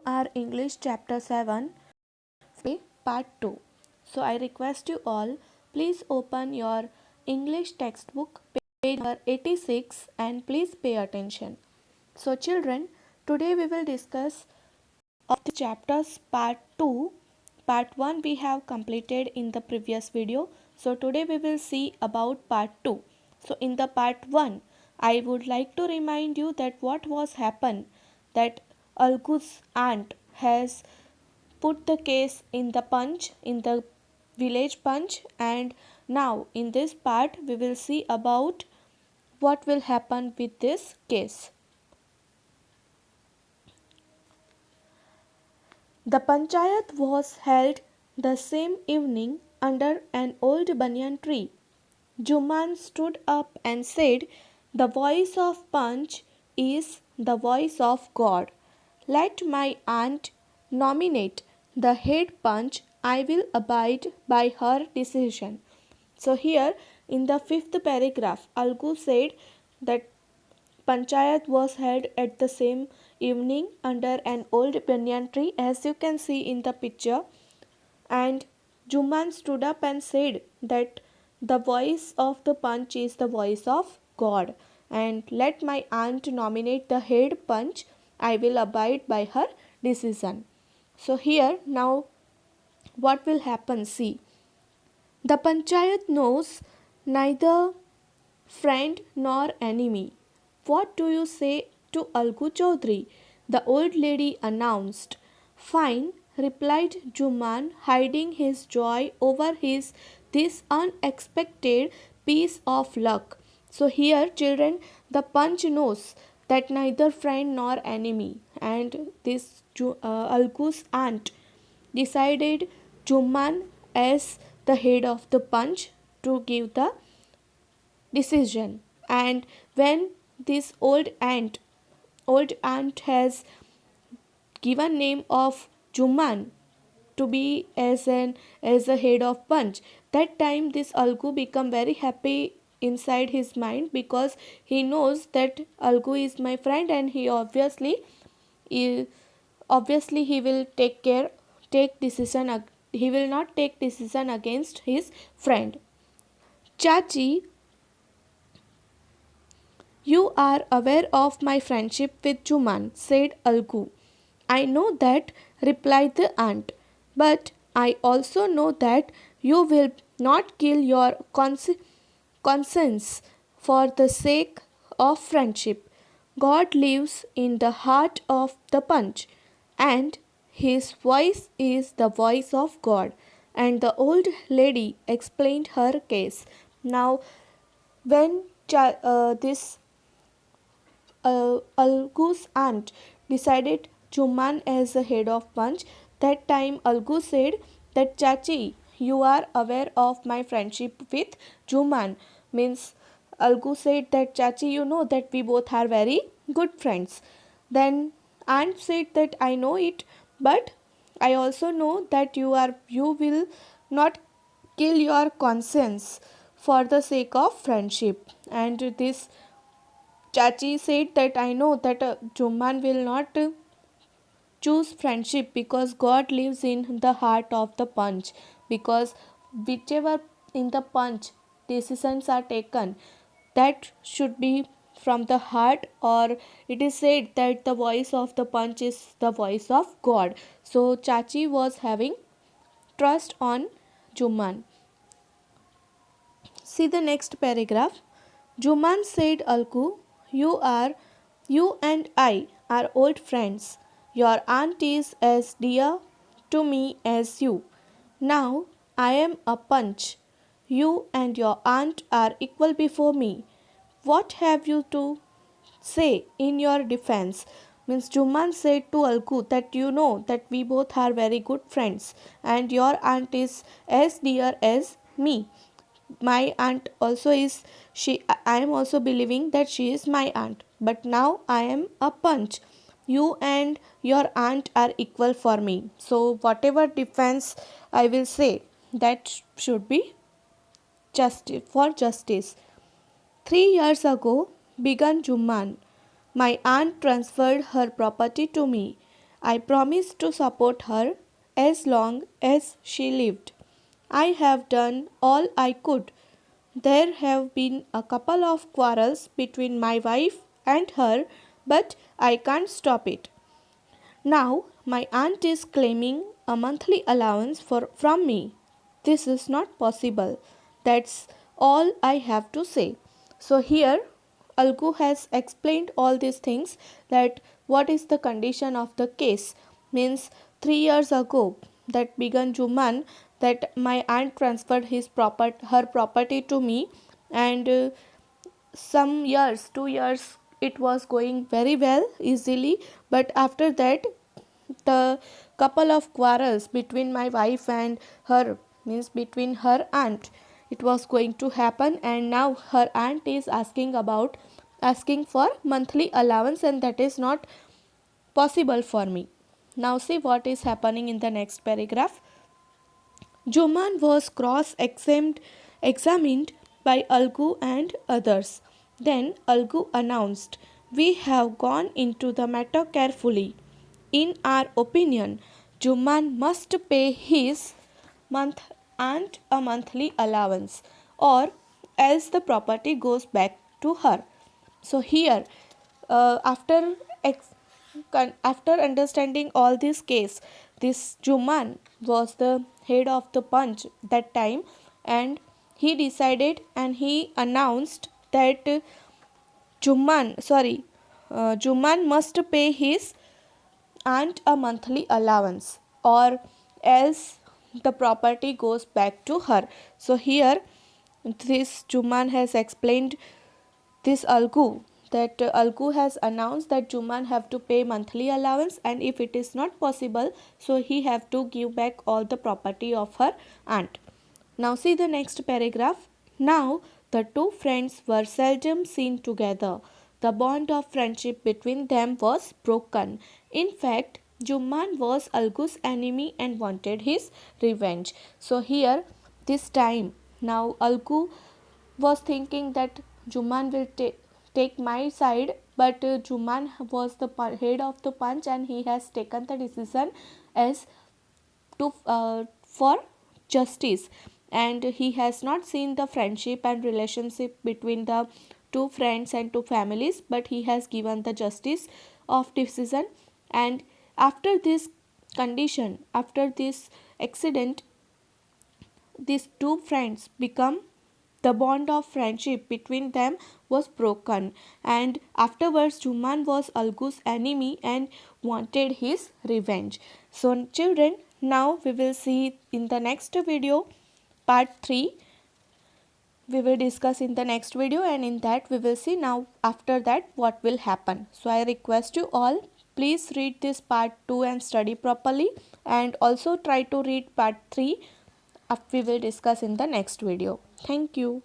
our English chapter 7 part 2. So I request you all, please open your English textbook page number 86 and please pay attention. So children, today we will discuss of the chapters part 2. Part 1 we have completed in the previous video. So today we will see about part 2. So in the part 1, I would like to remind you that what was happened, that Algu's aunt has put the case in the punch, in the village punch, and now in this part we will see about what will happen with this case. The panchayat was held the same evening under an old banyan tree. Juman stood up and said, "The voice of Panch is the voice of God. Let my aunt nominate the head Panch. I will abide by her decision." So here in the fifth paragraph, Algu said that Panchayat was held at the same evening under an old banyan tree, as you can see in the picture, and Juman stood up and said that the voice of the punch is the voice of God, and let my aunt nominate the head punch. I will abide by her decision. So here now what will happen? See, the panchayat knows neither friend nor enemy. What do you say to Algu Chaudhary? The old lady announced. Fine, replied Juman, hiding his joy over his this unexpected piece of luck. So here, children, the punch knows that neither friend nor enemy, and this Algu's aunt decided Juman as the head of the punch to give the decision. And when this old aunt has given name of Juman to be as a head of punch, that time this Algu become very happy inside his mind, because he knows that Algu is my friend, and he obviously he will take decision, he will not take decision against his friend. Chachi, you are aware of my friendship with Juman, said Algu. I know that, replied the aunt, but I also know that you will not kill your conscience for the sake of friendship. God lives in the heart of the punch, and his voice is the voice of God. And the old lady explained her case. Now, when this Algu's aunt decided Juman as the head of punch, that time Algu said that, Chachi, you are aware of my friendship with Juman. Means Algu said that, Chachi, you know that we both are very good friends. Then aunt said that, I know it, but I also know that you will not kill your conscience for the sake of friendship. And this Chachi said that, I know that Juman will not choose friendship, because God lives in the heart of the punch. Because whichever in the punch decisions are taken, that should be from the heart, or it is said that the voice of the punch is the voice of God. So Chachi was having trust on Juman. See the next paragraph. Juman said, Alku, you and I are old friends. Your aunt is as dear to me as you. Now I am a punch. You and your aunt are equal before me. What have you to say in your defense? Means Juman said to Alku that, you know that we both are very good friends, and your aunt is as dear as me. My aunt also is, I am also believing that she is my aunt, but now I am a punch. You and your aunt are equal for me, so whatever defense I will say, that should be justice, for justice. 3 years ago, began Juman, my aunt transferred her property to me. I promised to support her as long as she lived. I have done all I could. There have been a couple of quarrels between my wife and her, but I can't stop it. Now my aunt is claiming a monthly allowance from me. This is not possible. That's all I have to say. So here Algu has explained all these things, that what is the condition of the case. Means 3 years ago that began Juman, that my aunt transferred her property to me, and some years, 2 years, it was going very well easily, but after that the couple of quarrels between my wife and her, means between her aunt, it was going to happen, and now her aunt is asking for monthly allowance, and that is not possible for me. Now see what is happening in the next paragraph. Juman was examined by Algu and others. Then Algu announced, "We have gone into the matter carefully. In our opinion, Juman must pay his month and a monthly allowance, or else the property goes back to her." So here, after after understanding all this case, this Juman was the head of the punch that time, and he decided and he announced that Juman must pay his aunt a monthly allowance, or else the property goes back to her. So here this Juman has explained this Algu, that Algu has announced that Juman have to pay monthly allowance, and if it is not possible, so he have to give back all the property of her aunt. Now see the next paragraph. Now the two friends were seldom seen together. The bond of friendship between them was broken. In fact, Juman was Algu's enemy and wanted his revenge. So here, this time, now Algu was thinking that Juman will take my side, but Juman was the head of the punch, and he has taken the decision as to for justice, and he has not seen the friendship and relationship between the two friends and two families, but he has given the justice of decision. And after this condition, after this accident, these two friends become, the bond of friendship between them was broken, and afterwards Juman was Algu's enemy and wanted his revenge. So children, now we will see in the next video, part 3. We will discuss in the next video, and in that we will see now after that what will happen. So I request you all, please read this part 2 and study properly, and also try to read part 3. We will discuss in the next video. Thank you.